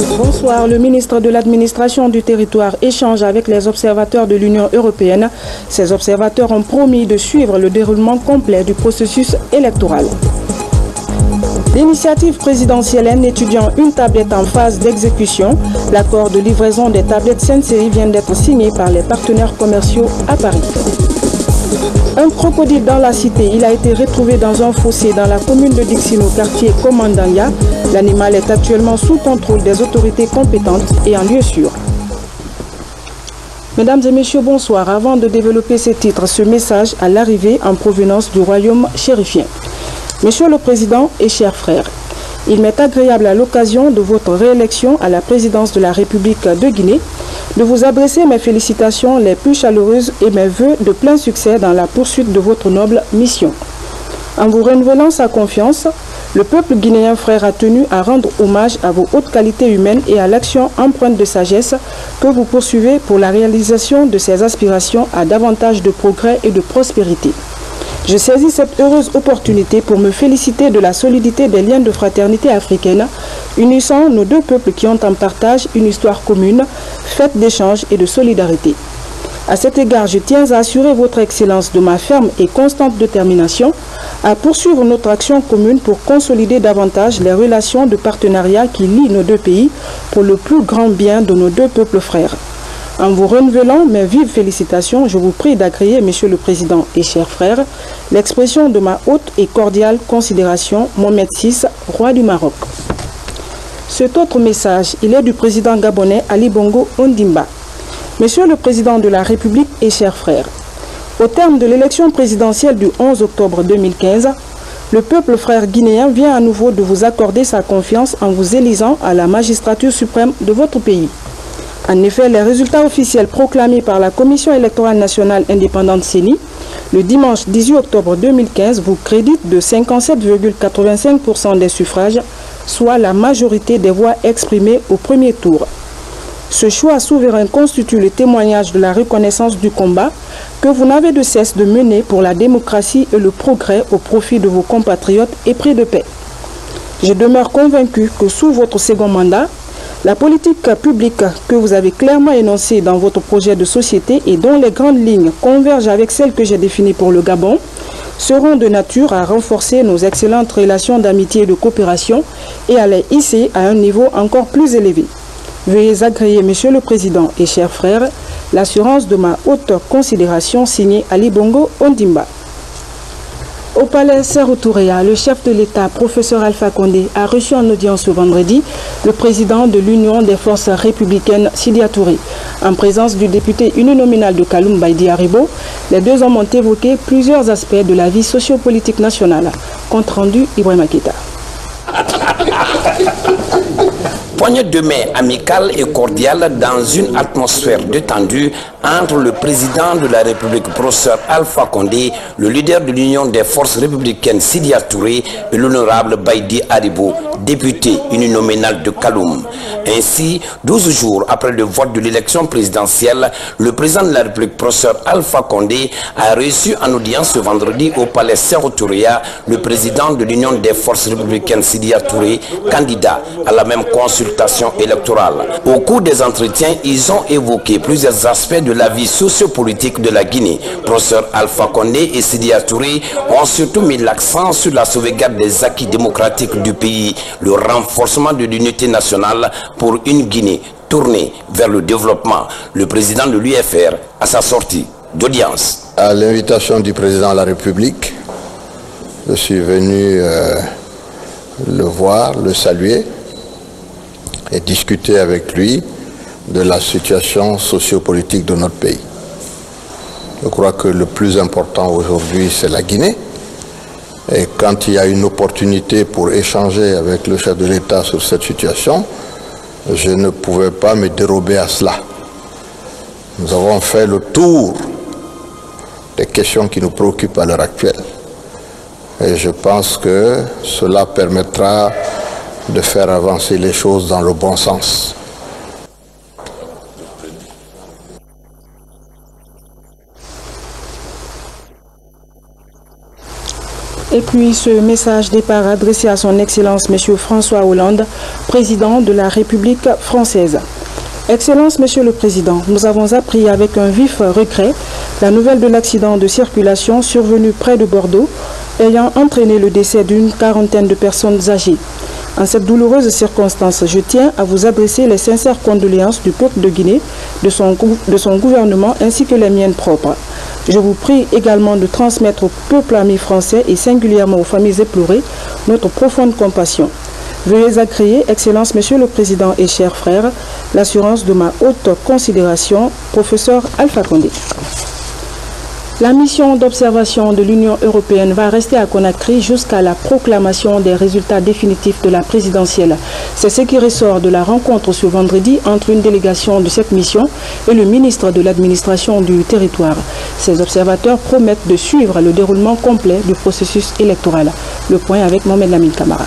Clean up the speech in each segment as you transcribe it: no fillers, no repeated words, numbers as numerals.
Bonsoir. Le ministre de l'Administration du territoire échange avec les observateurs de l'Union européenne. Ces observateurs ont promis de suivre le déroulement complet du processus électoral. L'initiative présidentielle Un étudiant, une tablette en phase d'exécution. L'accord de livraison des tablettes Sensei vient d'être signé par les partenaires commerciaux à Paris. Un crocodile dans la cité, il a été retrouvé dans un fossé dans la commune de Dixino, quartier Komandanya. L'animal est actuellement sous contrôle des autorités compétentes et en lieu sûr. Mesdames et messieurs, bonsoir. Avant de développer ces titres, ce message à l'arrivée en provenance du royaume chérifien. Monsieur le Président et chers frères, il m'est agréable à l'occasion de votre réélection à la présidence de la République de Guinée de vous adresser mes félicitations les plus chaleureuses et mes vœux de plein succès dans la poursuite de votre noble mission. En vous renouvelant sa confiance, le peuple guinéen frère a tenu à rendre hommage à vos hautes qualités humaines et à l'action empreinte de sagesse que vous poursuivez pour la réalisation de ses aspirations à davantage de progrès et de prospérité. Je saisis cette heureuse opportunité pour me féliciter de la solidité des liens de fraternité africaine, unissant nos deux peuples qui ont en partage une histoire commune, faite d'échanges et de solidarité. À cet égard, je tiens à assurer votre Excellence de ma ferme et constante détermination à poursuivre notre action commune pour consolider davantage les relations de partenariat qui lient nos deux pays pour le plus grand bien de nos deux peuples frères. En vous renouvelant mes vives félicitations, je vous prie d'agréer, Monsieur le Président et chers frères, l'expression de ma haute et cordiale considération, Mohamed VI, roi du Maroc. Cet autre message, il est du président gabonais Ali Bongo Ondimba. Monsieur le Président de la République et chers frères, au terme de l'élection présidentielle du 11 octobre 2015, le peuple frère guinéen vient à nouveau de vous accorder sa confiance en vous élisant à la magistrature suprême de votre pays. En effet, les résultats officiels proclamés par la Commission électorale nationale indépendante CENI le dimanche 18 octobre 2015 vous créditent de 57,85% des suffrages, soit la majorité des voix exprimées au premier tour. Ce choix souverain constitue le témoignage de la reconnaissance du combat que vous n'avez de cesse de mener pour la démocratie et le progrès au profit de vos compatriotes épris de paix. Je demeure convaincu que sous votre second mandat, la politique publique que vous avez clairement énoncée dans votre projet de société et dont les grandes lignes convergent avec celles que j'ai définies pour le Gabon seront de nature à renforcer nos excellentes relations d'amitié et de coopération et à les hisser à un niveau encore plus élevé. Veuillez agréer, Monsieur le Président et chers frères, l'assurance de ma haute considération signée Ali Bongo Ondimba. Au palais Sékou-Touré, le chef de l'État, professeur Alpha Condé, a reçu en audience ce vendredi le président de l'Union des forces républicaines, Sidya Touré. En présence du député uninominal de Kaloum, Baïdi Haribo, les deux hommes ont évoqué plusieurs aspects de la vie sociopolitique nationale. Compte rendu, Ibrahima Keïta. Poignée de main amicale et cordiale dans une atmosphère détendue entre le président de la République, professeur Alpha Condé, le leader de l'Union des forces républicaines Sidya Touré et l'honorable Baïdi Haribo, député uninominal de Kaloum. Ainsi, 12 jours après le vote de l'élection présidentielle, le président de la République, professeur Alpha Condé, a reçu en audience ce vendredi au palais Sékou-Touré le président de l'Union des forces républicaines Sidya Touré, candidat à la même consultation électorale. Au cours des entretiens, ils ont évoqué plusieurs aspects de la vie sociopolitique de la Guinée. Professeur Alpha Condé et Sidya Touré ont surtout mis l'accent sur la sauvegarde des acquis démocratiques du pays, le renforcement de l'unité nationale pour une Guinée tournée vers le développement. Le président de l'UFR à sa sortie d'audience. À l'invitation du président de la République, je suis venu le voir, le saluer et discuter avec lui de la situation sociopolitique de notre pays. Je crois que le plus important aujourd'hui, c'est la Guinée. Et quand il y a une opportunité pour échanger avec le chef de l'État sur cette situation, je ne pouvais pas me dérober à cela. Nous avons fait le tour des questions qui nous préoccupent à l'heure actuelle. Et je pense que cela permettra de faire avancer les choses dans le bon sens. Et puis ce message départ adressé à son Excellence M. François Hollande, président de la République française. Excellence, Monsieur le Président, nous avons appris avec un vif regret la nouvelle de l'accident de circulation survenu près de Bordeaux, ayant entraîné le décès d'une quarantaine de personnes âgées. En cette douloureuse circonstance, je tiens à vous adresser les sincères condoléances du peuple de Guinée, de son gouvernement ainsi que les miennes propres. Je vous prie également de transmettre au peuple ami français et singulièrement aux familles éplorées notre profonde compassion. Veuillez agréer, Excellence, Monsieur le Président et chers frères, l'assurance de ma haute considération, professeur Alpha Condé. La mission d'observation de l'Union européenne va rester à Conakry jusqu'à la proclamation des résultats définitifs de la présidentielle. C'est ce qui ressort de la rencontre ce vendredi entre une délégation de cette mission et le ministre de l'administration du territoire. Ces observateurs promettent de suivre le déroulement complet du processus électoral. Le point avec Mohamed Lamine Camara.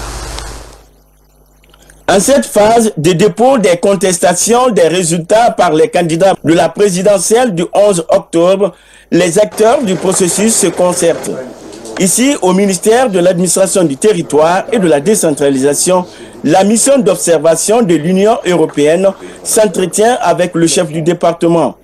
En cette phase de dépôt des contestations des résultats par les candidats de la présidentielle du 11 octobre, les acteurs du processus se concertent. Ici, au ministère de l'administration du territoire et de la décentralisation, la mission d'observation de l'Union européenne s'entretient avec le chef du département.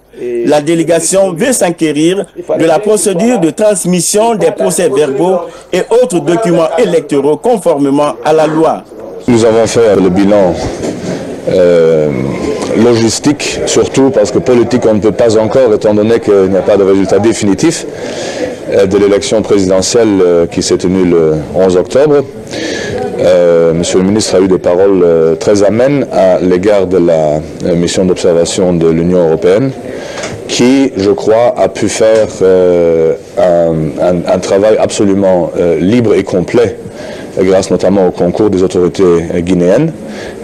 La délégation veut s'enquérir de la procédure de transmission des procès-verbaux et autres documents électoraux conformément à la loi. Nous avons fait le bilan logistique, surtout parce que politique on ne peut pas encore, étant donné qu'il n'y a pas de résultat définitif de l'élection présidentielle qui s'est tenue le 11 octobre. Monsieur le ministre a eu des paroles très amènes à l'égard de la mission d'observation de l'Union européenne, qui, je crois, a pu faire un travail absolument libre et complet, grâce notamment au concours des autorités guinéennes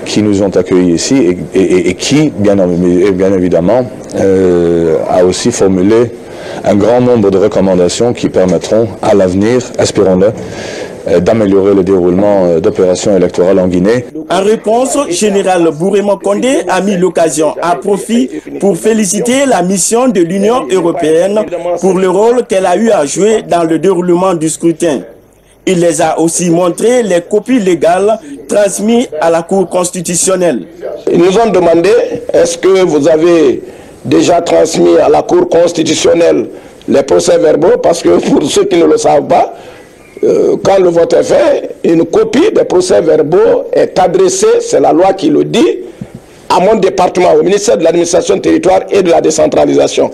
qui nous ont accueillis ici et qui, bien évidemment, a aussi formulé un grand nombre de recommandations qui permettront à l'avenir, espérons-le, d'améliorer le déroulement d'opérations électorales en Guinée. En réponse, Général Bourema Condé a mis l'occasion à profit pour féliciter la mission de l'Union européenne pour le rôle qu'elle a eu à jouer dans le déroulement du scrutin. Il les a aussi montré les copies légales transmises à la Cour constitutionnelle. Ils nous ont demandé, est-ce que vous avez déjà transmis à la Cour constitutionnelle les procès-verbaux? Parce que pour ceux qui ne le savent pas, quand le vote est fait, une copie des procès-verbaux est adressée, c'est la loi qui le dit, à mon département, au ministère de l'administration du territoire et de la décentralisation.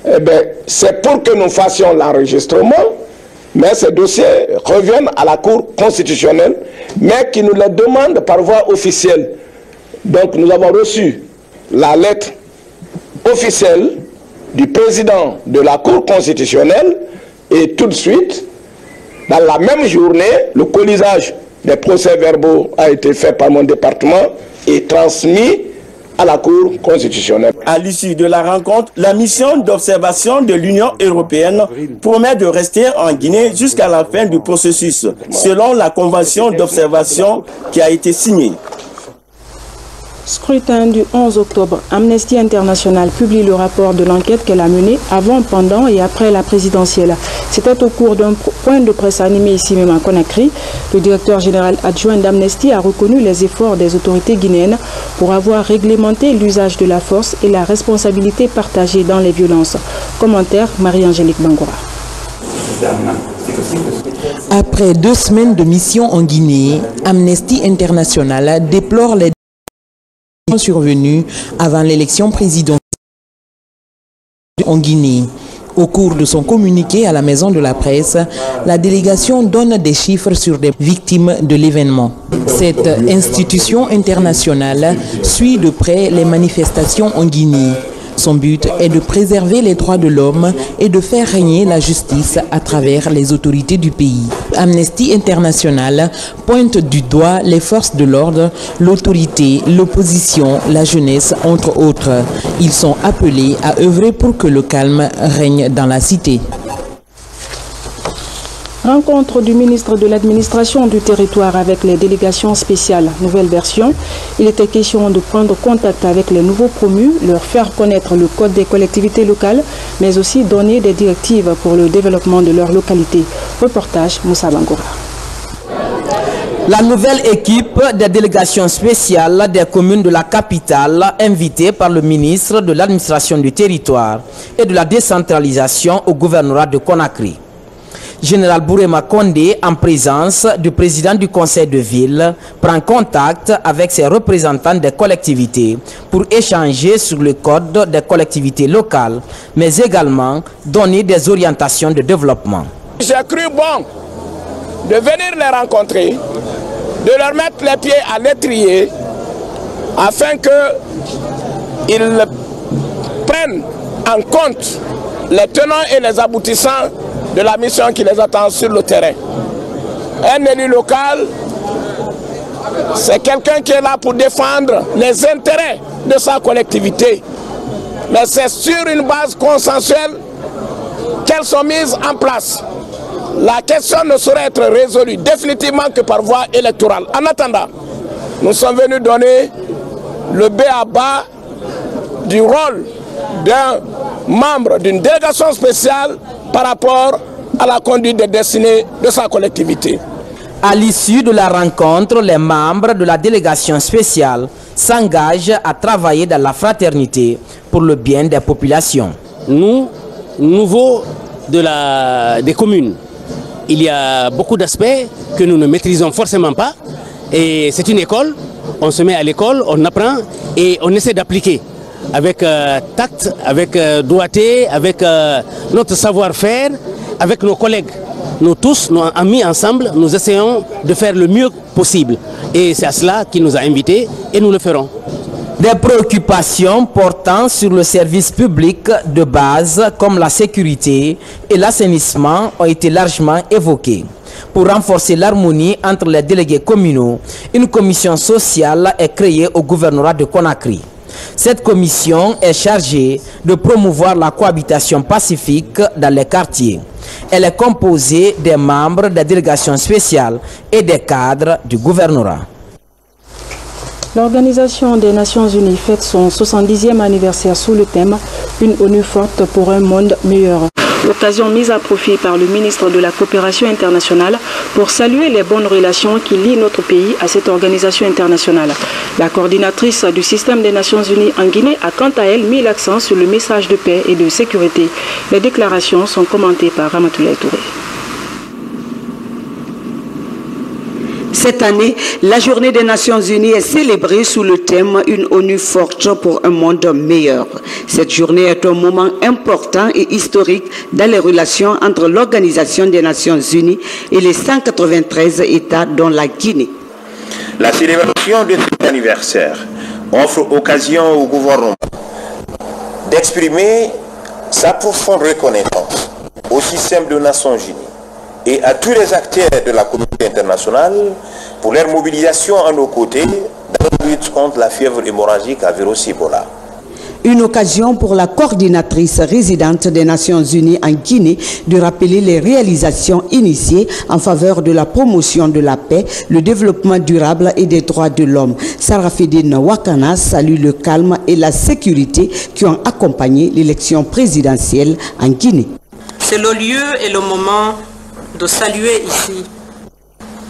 Eh bien, c'est pour que nous fassions l'enregistrement, mais ces dossiers reviennent à la Cour constitutionnelle, mais qui nous les demande par voie officielle. Donc nous avons reçu la lettre officielle du président de la Cour constitutionnelle et tout de suite, dans la même journée, le colisage des procès-verbaux a été fait par mon département et transmis à la Cour constitutionnelle. À l'issue de la rencontre, la mission d'observation de l'Union européenne promet de rester en Guinée jusqu'à la fin du processus, selon la convention d'observation qui a été signée. Scrutin du 11 octobre. Amnesty International publie le rapport de l'enquête qu'elle a menée avant, pendant et après la présidentielle. C'était au cours d'un point de presse animé ici même à Conakry. Le directeur général adjoint d'Amnesty a reconnu les efforts des autorités guinéennes pour avoir réglementé l'usage de la force et la responsabilité partagée dans les violences. Commentaire Marie-Angélique Bangoura. Après 2 semaines de mission en Guinée, Amnesty International déplore les survenus avant l'élection présidentielle en Guinée. Au cours de son communiqué à la Maison de la Presse, la délégation donne des chiffres sur les victimes de l'événement. Cette institution internationale suit de près les manifestations en Guinée. Son but est de préserver les droits de l'homme et de faire régner la justice à travers les autorités du pays. Amnesty International pointe du doigt les forces de l'ordre, l'autorité, l'opposition, la jeunesse, entre autres. Ils sont appelés à œuvrer pour que le calme règne dans la cité. Rencontre du ministre de l'administration du territoire avec les délégations spéciales. Nouvelle version. Il était question de prendre contact avec les nouveaux promus, leur faire connaître le code des collectivités locales, mais aussi donner des directives pour le développement de leur localité. Reportage Moussa Bangoura. La nouvelle équipe des délégations spéciales des communes de la capitale, invitée par le ministre de l'administration du territoire et de la décentralisation au gouvernorat de Conakry. Général Bourema Condé, en présence du président du conseil de ville, prend contact avec ses représentants des collectivités pour échanger sur le code des collectivités locales, mais également donner des orientations de développement. J'ai cru bon de venir les rencontrer, de leur mettre les pieds à l'étrier, afin qu'ils prennent en compte les tenants et les aboutissants de la mission qui les attend sur le terrain. Un élu local, c'est quelqu'un qui est là pour défendre les intérêts de sa collectivité. Mais c'est sur une base consensuelle qu'elles sont mises en place. La question ne saurait être résolue définitivement que par voie électorale. En attendant, nous sommes venus donner le b.a.-ba du rôle d'un membre d'une délégation spéciale par rapport à la conduite des destinées de sa collectivité. À l'issue de la rencontre, les membres de la délégation spéciale s'engagent à travailler dans la fraternité pour le bien des populations. Nous, nouveaux des communes, il y a beaucoup d'aspects que nous ne maîtrisons forcément pas. Et c'est une école, on se met à l'école, on apprend et on essaie d'appliquer avec tact, avec doigté, avec notre savoir-faire, avec nos collègues. Nous tous, nos amis ensemble, nous essayons de faire le mieux possible. Et c'est à cela qu'il nous a invités et nous le ferons. Des préoccupations portant sur le service public de base comme la sécurité et l'assainissement ont été largement évoquées. Pour renforcer l'harmonie entre les délégués communaux, une commission sociale est créée au gouvernorat de Conakry. Cette commission est chargée de promouvoir la cohabitation pacifique dans les quartiers. Elle est composée des membres des délégations spéciales et des cadres du gouvernorat. L'Organisation des Nations Unies fête son 70e anniversaire sous le thème « Une ONU forte pour un monde meilleur ». L'occasion mise à profit par le ministre de la Coopération internationale pour saluer les bonnes relations qui lient notre pays à cette organisation internationale. La coordinatrice du système des Nations Unies en Guinée a quant à elle mis l'accent sur le message de paix et de sécurité. Les déclarations sont commentées par Ramatoulaye Touré. Cette année, la Journée des Nations Unies est célébrée sous le thème « Une ONU forte pour un monde meilleur ». Cette journée est un moment important et historique dans les relations entre l'Organisation des Nations Unies et les 193 États dont la Guinée. La célébration de cet anniversaire offre occasion au gouvernement d'exprimer sa profonde reconnaissance au système des Nations Unies et à tous les acteurs de la communauté internationale pour leur mobilisation à nos côtés dans la lutte contre la fièvre hémorragique à virus Ebola. Une occasion pour la coordinatrice résidente des Nations Unies en Guinée de rappeler les réalisations initiées en faveur de la promotion de la paix, le développement durable et des droits de l'homme. Sarafedine Wakana salue le calme et la sécurité qui ont accompagné l'élection présidentielle en Guinée. C'est le lieu et le moment de saluer ici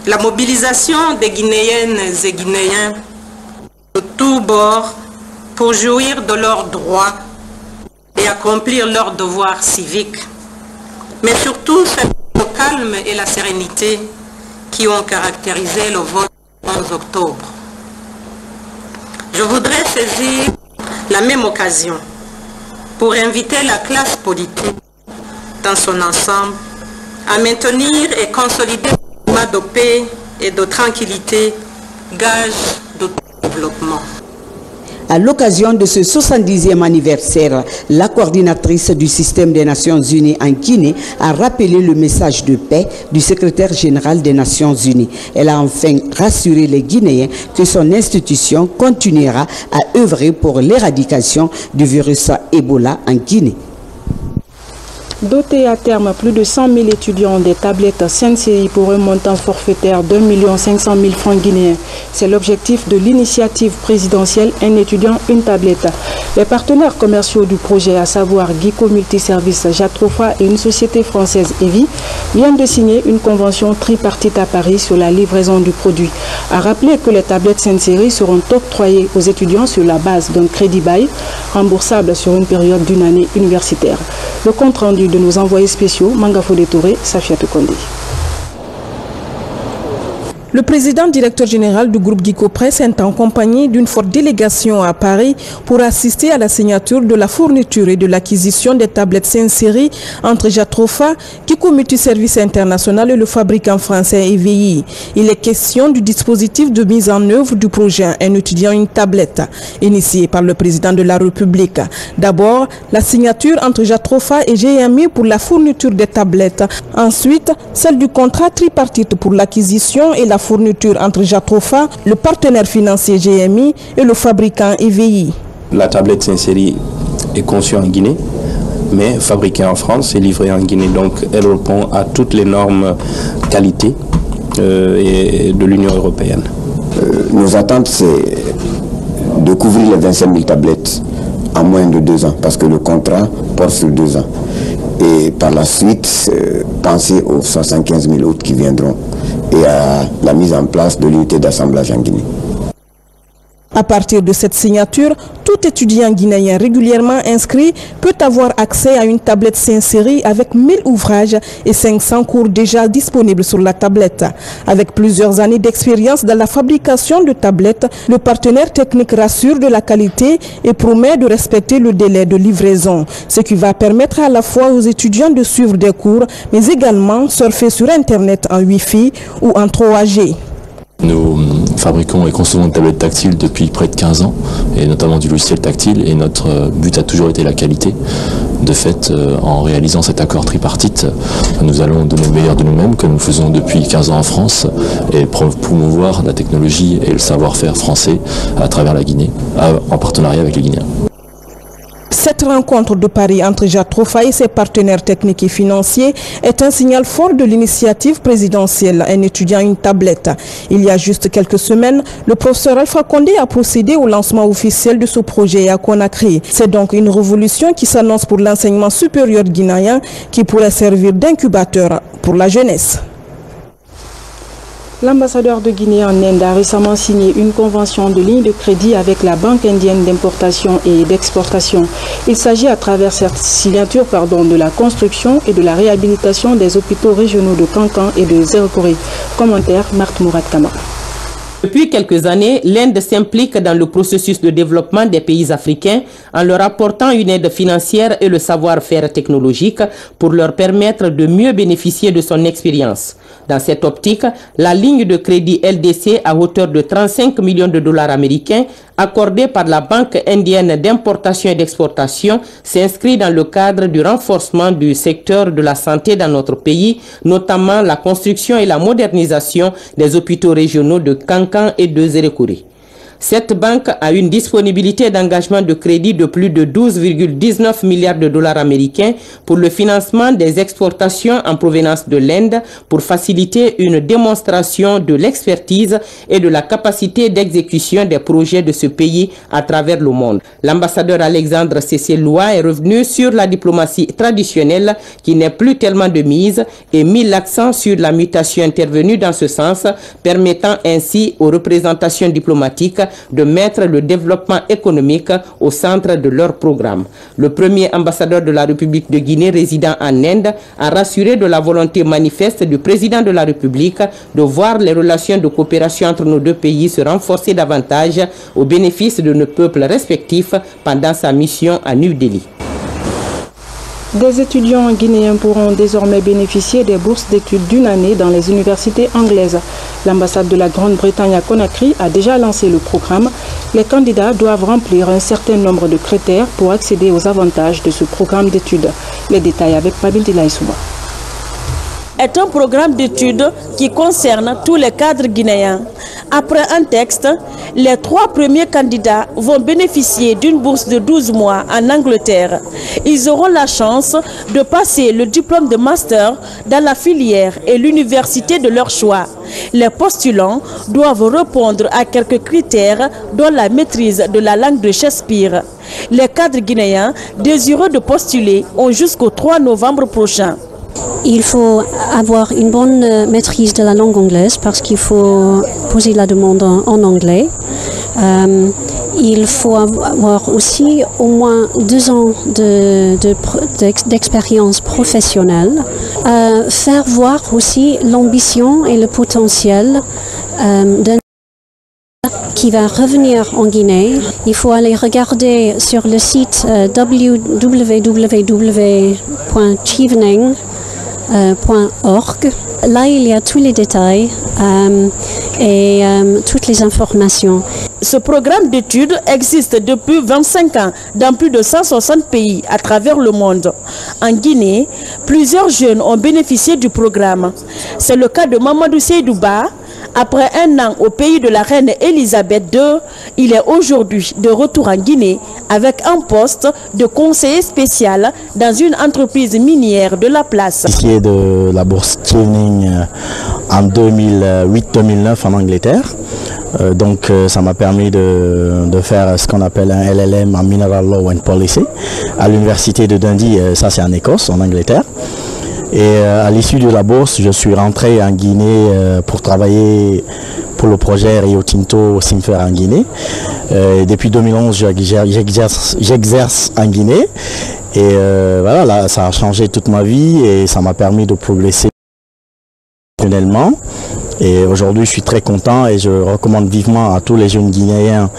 la mobilisation des Guinéennes et Guinéens de tous bords pour jouir de leurs droits et accomplir leurs devoirs civiques, mais surtout le calme et la sérénité qui ont caractérisé le vote du 11 octobre. Je voudrais saisir la même occasion pour inviter la classe politique dans son ensemble à maintenir et consolider le climat de paix et de tranquillité, gage de développement. À l'occasion de ce 70e anniversaire, la coordinatrice du système des Nations Unies en Guinée a rappelé le message de paix du secrétaire général des Nations Unies. Elle a enfin rassuré les Guinéens que son institution continuera à œuvrer pour l'éradication du virus Ebola en Guinée. Doter à terme plus de 100 000 étudiants des tablettes Sensei pour un montant forfaitaire d'1 500 000 francs guinéens. C'est l'objectif de l'initiative présidentielle Un étudiant, une tablette. Les partenaires commerciaux du projet, à savoir Guico Multiservice, Jatrofa et une société française EVI, viennent de signer une convention tripartite à Paris sur la livraison du produit. À rappeler que les tablettes Sensei seront octroyées aux étudiants sur la base d'un crédit bail remboursable sur une période d'une année universitaire. Le compte rendu de nos envoyés spéciaux, Mangafodé Touré, Safiatou Kondé. Le président directeur général du groupe Guico Presse est en compagnie d'une forte délégation à Paris pour assister à la signature de la fourniture et de l'acquisition des tablettes Sensei entre Jatrofa, Guico Multiservice International et le fabricant français EVI. Il est question du dispositif de mise en œuvre du projet Un étudiant, une tablette, initié par le président de la République. D'abord, la signature entre Jatrofa et GMI pour la fourniture des tablettes. Ensuite, celle du contrat tripartite pour l'acquisition et la fourniture entre Jatrofa, le partenaire financier GMI et le fabricant EVI. La tablette Sensei est conçue en Guinée, mais fabriquée en France et livrée en Guinée. Donc elle répond à toutes les normes qualité de l'Union européenne. Nos attentes, c'est de couvrir les 25 000 tablettes en moins de 2 ans, parce que le contrat porte sur 2 ans. Et par la suite, penser aux 75 000 autres qui viendront et à la mise en place de l'unité d'assemblage en Guinée. À partir de cette signature, tout étudiant guinéen régulièrement inscrit peut avoir accès à une tablette Sensei avec 1000 ouvrages et 500 cours déjà disponibles sur la tablette. Avec plusieurs années d'expérience dans la fabrication de tablettes, le partenaire technique rassure de la qualité et promet de respecter le délai de livraison, ce qui va permettre à la fois aux étudiants de suivre des cours, mais également surfer sur Internet en Wi-Fi ou en 3G. Nous fabriquons et concevons une tablette tactile depuis près de 15 ans, et notamment du logiciel tactile, et notre but a toujours été la qualité. De fait, en réalisant cet accord tripartite, nous allons donner le meilleur de nous-mêmes, que nous faisons depuis 15 ans en France, et promouvoir la technologie et le savoir-faire français à travers la Guinée, en partenariat avec les Guinéens. Cette rencontre de Paris entre Jatrofa et ses partenaires techniques et financiers est un signal fort de l'initiative présidentielle Un étudiant, une tablette. Il y a juste quelques semaines, le professeur Alpha Condé a procédé au lancement officiel de ce projet à Conakry. C'est donc une révolution qui s'annonce pour l'enseignement supérieur guinéen qui pourrait servir d'incubateur pour la jeunesse. L'ambassadeur de Guinée en Inde a récemment signé une convention de ligne de crédit avec la Banque indienne d'importation et d'exportation. Il s'agit à travers cette signature de la construction et de la réhabilitation des hôpitaux régionaux de Kankan et de Zérokoré. Commentaire Marthe Mourad Kamara. Depuis quelques années, l'Inde s'implique dans le processus de développement des pays africains en leur apportant une aide financière et le savoir-faire technologique pour leur permettre de mieux bénéficier de son expérience. Dans cette optique, la ligne de crédit LDC à hauteur de 35 millions de dollars américains accordée par la Banque indienne d'importation et d'exportation s'inscrit dans le cadre du renforcement du secteur de la santé dans notre pays, notamment la construction et la modernisation des hôpitaux régionaux de Kankan et de Zérokoré. Cette banque a une disponibilité d'engagement de crédit de plus de 12,19 milliards de dollars américains pour le financement des exportations en provenance de l'Inde pour faciliter une démonstration de l'expertise et de la capacité d'exécution des projets de ce pays à travers le monde. L'ambassadeur Alexandre Cécile-Loua est revenu sur la diplomatie traditionnelle qui n'est plus tellement de mise et mis l'accent sur la mutation intervenue dans ce sens, permettant ainsi aux représentations diplomatiques de mettre le développement économique au centre de leur programme. Le premier ambassadeur de la République de Guinée résidant en Inde a rassuré de la volonté manifeste du président de la République de voir les relations de coopération entre nos deux pays se renforcer davantage au bénéfice de nos peuples respectifs pendant sa mission à New Delhi. Des étudiants guinéens pourront désormais bénéficier des bourses d'études d'une année dans les universités anglaises. L'ambassade de la Grande-Bretagne à Conakry a déjà lancé le programme. Les candidats doivent remplir un certain nombre de critères pour accéder aux avantages de ce programme d'études. Les détails avec Pabil Dilaïsouba. est un programme d'études qui concerne tous les cadres guinéens. Après un texte, les 3 premiers candidats vont bénéficier d'une bourse de 12 mois en Angleterre. Ils auront la chance de passer le diplôme de master dans la filière et l'université de leur choix. Les postulants doivent répondre à quelques critères dont la maîtrise de la langue de Shakespeare. Les cadres guinéens désireux de postuler ont jusqu'au 3 novembre prochain. Il faut avoir une bonne maîtrise de la langue anglaise parce qu'il faut poser la demande en anglais. Il faut avoir aussi au moins 2 ans d'expérience professionnelle. Faire voir aussi l'ambition et le potentiel d'un qui va revenir en Guinée. Il faut aller regarder sur le site www.chevening.org. Là, il y a tous les détails et toutes les informations. Ce programme d'études existe depuis 25 ans dans plus de 160 pays à travers le monde. En Guinée, plusieurs jeunes ont bénéficié du programme. C'est le cas de Mamadou Seydouba. Après un an au pays de la reine Elisabeth II, il est aujourd'hui de retour en Guinée avec un poste de conseiller spécial dans une entreprise minière de la place. Bénéficié de la bourse Chevening en 2008-2009 en Angleterre. Donc ça m'a permis de faire ce qu'on appelle un LLM en Mineral Law and Policy à l'université de Dundee, ça c'est en Écosse, en Angleterre. Et à l'issue de la bourse, je suis rentré en Guinée pour travailler pour le projet Rio Tinto Simfer en Guinée. Depuis 2011, j'exerce en Guinée. Et voilà, là, ça a changé toute ma vie et ça m'a permis de progresser professionnellement. Et aujourd'hui, je suis très content et je recommande vivement à tous les jeunes Guinéens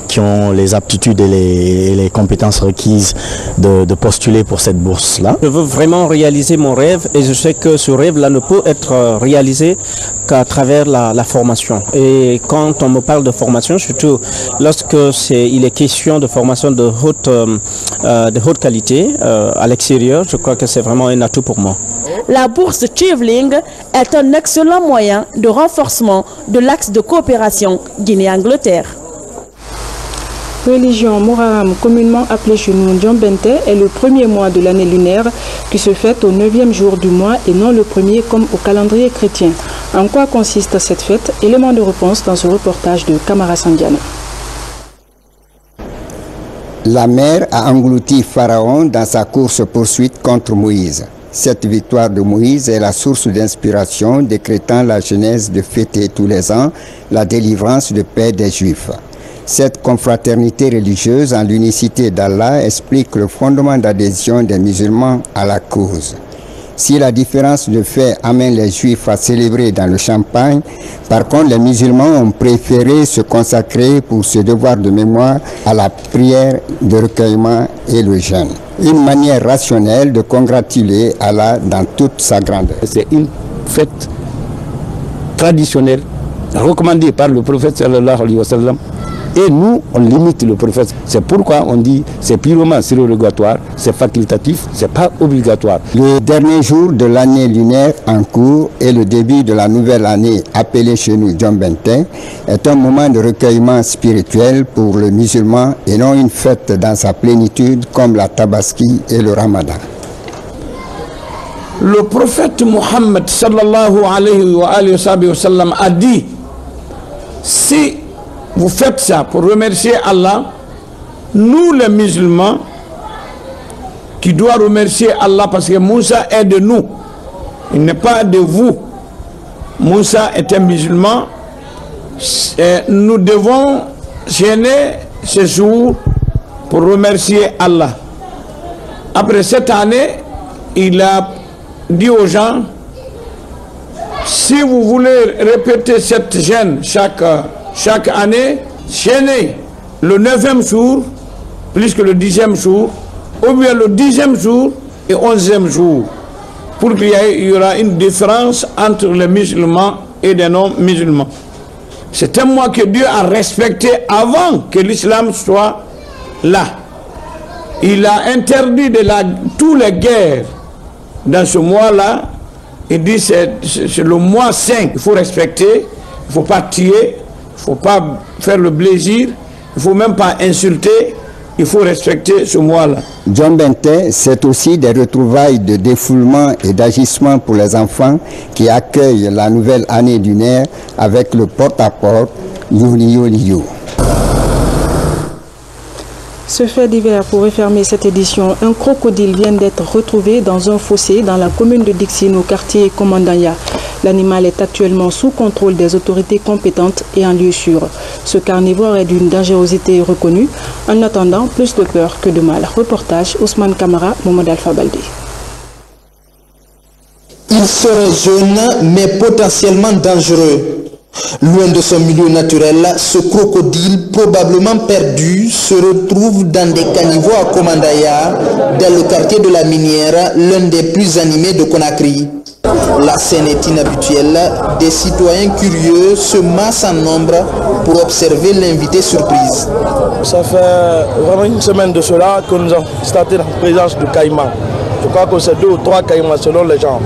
qui ont les aptitudes et les compétences requises de postuler pour cette bourse-là. Je veux vraiment réaliser mon rêve et je sais que ce rêve-là ne peut être réalisé qu'à travers la formation. Et quand on me parle de formation, surtout lorsque il est question de formation de haute qualité à l'extérieur, je crois que c'est vraiment un atout pour moi. La bourse Chevening est un excellent moyen de renforcement de l'axe de coopération Guinée-Angleterre. Religion Moraram, communément appelée chez nous Ndiombente, est le premier mois de l'année lunaire qui se fête au 9e jour du mois et non le premier comme au calendrier chrétien. En quoi consiste cette fête? Élément de réponse dans ce reportage de Camara Sandiane. La mer a englouti Pharaon dans sa course-poursuite contre Moïse. Cette victoire de Moïse est la source d'inspiration décrétant la genèse de fêter tous les ans la délivrance de paix des Juifs. Cette confraternité religieuse en l'unicité d'Allah explique le fondement d'adhésion des musulmans à la cause. Si la différence de fait amène les Juifs à célébrer dans le champagne, par contre les musulmans ont préféré se consacrer pour ce devoir de mémoire à la prière de recueillement et le jeûne. Une manière rationnelle de congratuler Allah dans toute sa grandeur. C'est une fête traditionnelle recommandée par le prophète sallallahu alayhi wa sallam. Et nous, on limite le prophète. C'est pourquoi on dit c'est purement surrogatoire, c'est facultatif, c'est pas obligatoire. Le dernier jour de l'année lunaire en cours et le début de la nouvelle année appelée chez nous Ndiombente est un moment de recueillement spirituel pour le musulman et non une fête dans sa plénitude comme la Tabaski et le Ramadan. Le prophète Mohammed sallallahu alayhi wa sallam a dit, si vous faites ça pour remercier Allah, nous les musulmans qui doivent remercier Allah parce que Moussa est de nous, il n'est pas de vous. Moussa est un musulman et nous devons gêner ce jour pour remercier Allah. Après cette année, il a dit aux gens, si vous voulez répéter cette gêne chaque année, gênez le 9e jour plus que le 10e jour, ou bien le 10e jour et 11e jour, pour qu'il y aura une différence entre les musulmans et les non-musulmans. C'est un mois que Dieu a respecté avant que l'islam soit là. Il a interdit toutes les guerres dans ce mois-là Il dit c'est le mois saint, il faut respecter, il ne faut pas tuer, il ne faut pas faire le plaisir, il ne faut même pas insulter, il faut respecter ce mois-là. John Benté, c'est aussi des retrouvailles de défoulement et d'agissement pour les enfants qui accueillent la nouvelle année lunaire avec le porte-à-porte Yuli Yoli. Ce fait divers pour refermer cette édition, un crocodile vient d'être retrouvé dans un fossé dans la commune de Dixine au quartier Komandanya. L'animal est actuellement sous contrôle des autorités compétentes et en lieu sûr. Ce carnivore est d'une dangerosité reconnue. En attendant, plus de peur que de mal. Reportage Ousmane Kamara, Mohamed Alpha Baldé. Il serait jeune mais potentiellement dangereux. Loin de son milieu naturel, ce crocodile, probablement perdu, se retrouve dans des caniveaux à Komandaya, dans le quartier de la Minière, l'un des plus animés de Conakry. La scène est inhabituelle, des citoyens curieux se massent en nombre pour observer l'invité surprise. Ça fait vraiment une semaine de cela que nous avons constaté la présence de caïmans. Je crois que c'est 2 ou 3 caïmans selon les gens.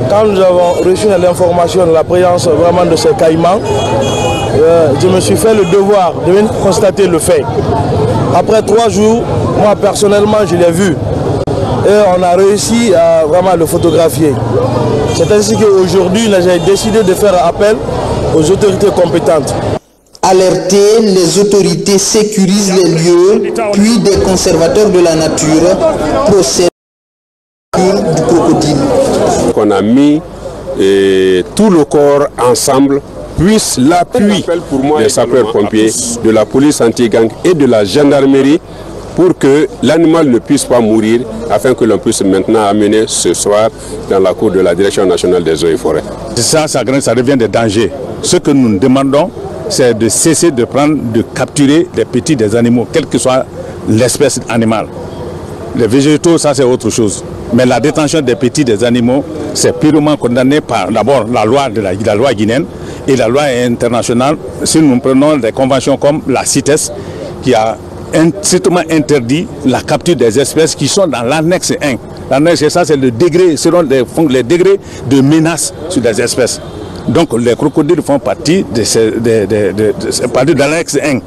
Quand nous avons reçu l'information de la présence vraiment de ces caïmans, je me suis fait le devoir de venir constater le fait. Après 3 jours, moi personnellement je l'ai vu et on a réussi à vraiment le photographier. C'est ainsi qu'aujourd'hui j'ai décidé de faire appel aux autorités compétentes. Alertés, les autorités sécurisent les lieux, puis des conservateurs de la nature procèdent du crocodile. On a mis tout le corps ensemble, plus l'appui des sapeurs-pompiers, de la police anti-gang et de la gendarmerie pour que l'animal ne puisse pas mourir, afin que l'on puisse maintenant amener ce soir dans la cour de la Direction nationale des eaux et forêts. Ça devient des dangers. Ce que nous demandons, c'est de cesser de capturer des petits des animaux, quelle que soit l'espèce animale. Les végétaux, ça c'est autre chose. Mais la détention des petits des animaux, c'est purement condamné par d'abord la loi guinéenne et la loi internationale. Si nous prenons des conventions comme la CITES, qui a strictement interdit la capture des espèces qui sont dans l'annexe 1. L'annexe, ça c'est le degré, selon les degrés de menace sur les espèces. Donc les crocodiles font partie de l'annexe 1.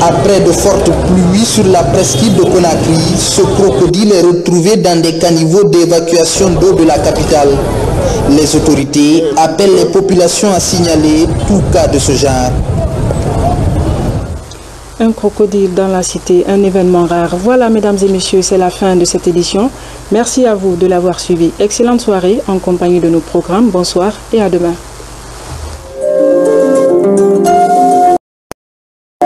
Après de fortes pluies sur la presqu'île de Conakry, ce crocodile est retrouvé dans des caniveaux d'évacuation d'eau de la capitale. Les autorités appellent les populations à signaler tout cas de ce genre. Un crocodile dans la cité, un événement rare. Voilà, mesdames et messieurs, c'est la fin de cette édition. Merci à vous de l'avoir suivi. Excellente soirée en compagnie de nos programmes. Bonsoir et à demain.